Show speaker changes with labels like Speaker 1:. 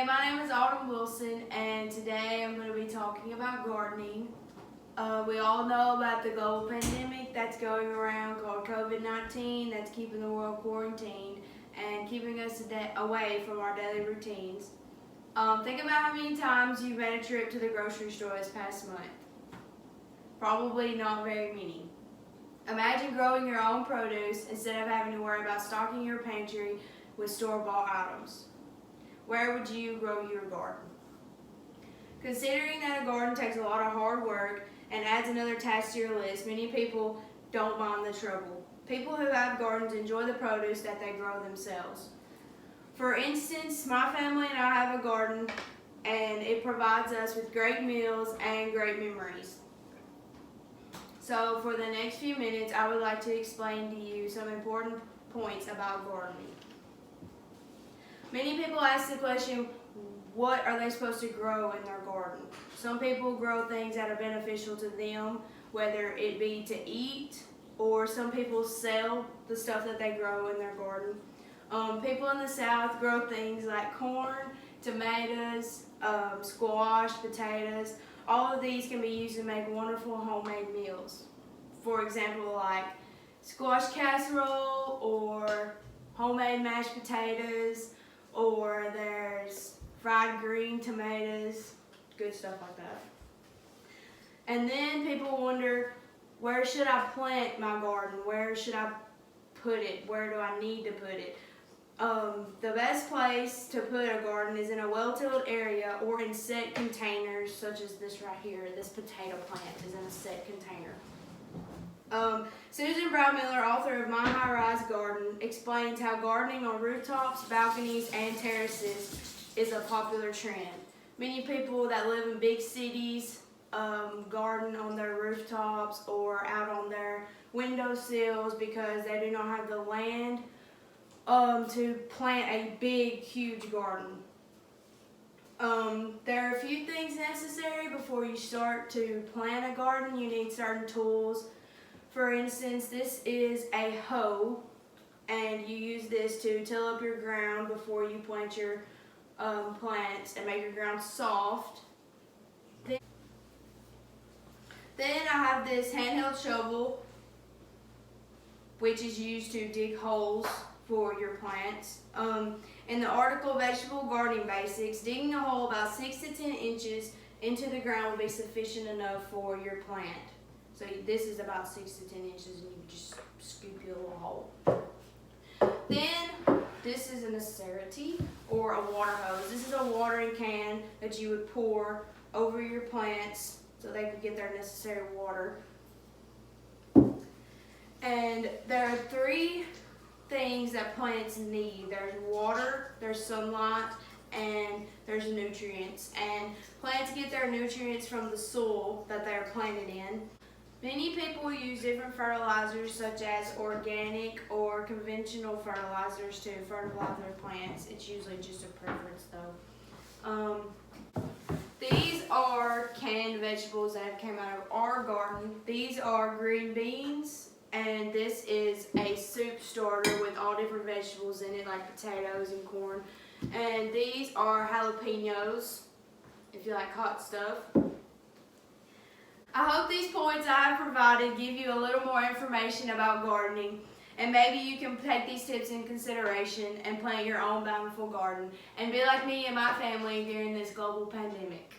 Speaker 1: My name is Autumn Wilson, and today I'm going to be talking about gardening. We all know about the global pandemic that's going around called COVID-19 that's keeping the world quarantined and keeping us away from our daily routines. Think about how many times you've made a trip to the grocery store this past month. Probably not very many. Imagine growing your own produce instead of having to worry about stocking your pantry with store-bought items. Where would you grow your garden? Considering that a garden takes a lot of hard work and adds another task to your list, many people don't mind the trouble. People who have gardens enjoy the produce that they grow themselves. For instance, my family and I have a garden, and it provides us with great meals and great memories. So for the next few minutes, I would like to explain to you some important points about gardening. Many people ask the question, what are they supposed to grow in their garden? Some people grow things that are beneficial to them, whether it be to eat, or some people sell the stuff that they grow in their garden. People in the South grow things like corn, tomatoes, squash, potatoes. All of these can be used to make wonderful homemade meals. For example, like squash casserole or homemade mashed potatoes, or there's fried green tomatoes, good stuff like that. And then people wonder, where should I plant my garden? Where should I put it? Where do I need to put it? The best place to put a garden is in a well-tilled area or in set containers, such as this right here. This potato plant is in a set container. Susan Brown Miller, author of My High Rise Garden, explains how gardening on rooftops, balconies, and terraces is a popular trend. Many people that live in big cities garden on their rooftops or out on their windowsills because they do not have the land to plant a big, huge garden. There are a few things necessary before you start to plant a garden. You need certain tools. For instance, this is a hoe, and you use this to till up your ground before you plant your plants and make your ground soft. Then I have this handheld shovel, which is used to dig holes for your plants. In the article Vegetable Gardening Basics, digging a hole about 6 to 10 inches into the ground will be sufficient enough for your plant. So this is about 6 to 10 inches, and you just scoop your little hole. Then this is a necessity, or a water hose. This is a watering can that you would pour over your plants so they could get their necessary water. And there are 3 things that plants need. There's water, there's sunlight, and there's nutrients. And plants get their nutrients from the soil that they are planted in. Many people use different fertilizers such as organic or conventional fertilizers to fertilize their plants. It's usually just a preference though. These are canned vegetables that came out of our garden. These are green beans, and this is a soup starter with all different vegetables in it, like potatoes and corn. And these are jalapenos, if you like hot stuff. I hope these points I have provided give you a little more information about gardening, and maybe you can take these tips in consideration and plant your own bountiful garden and be like me and my family during this global pandemic.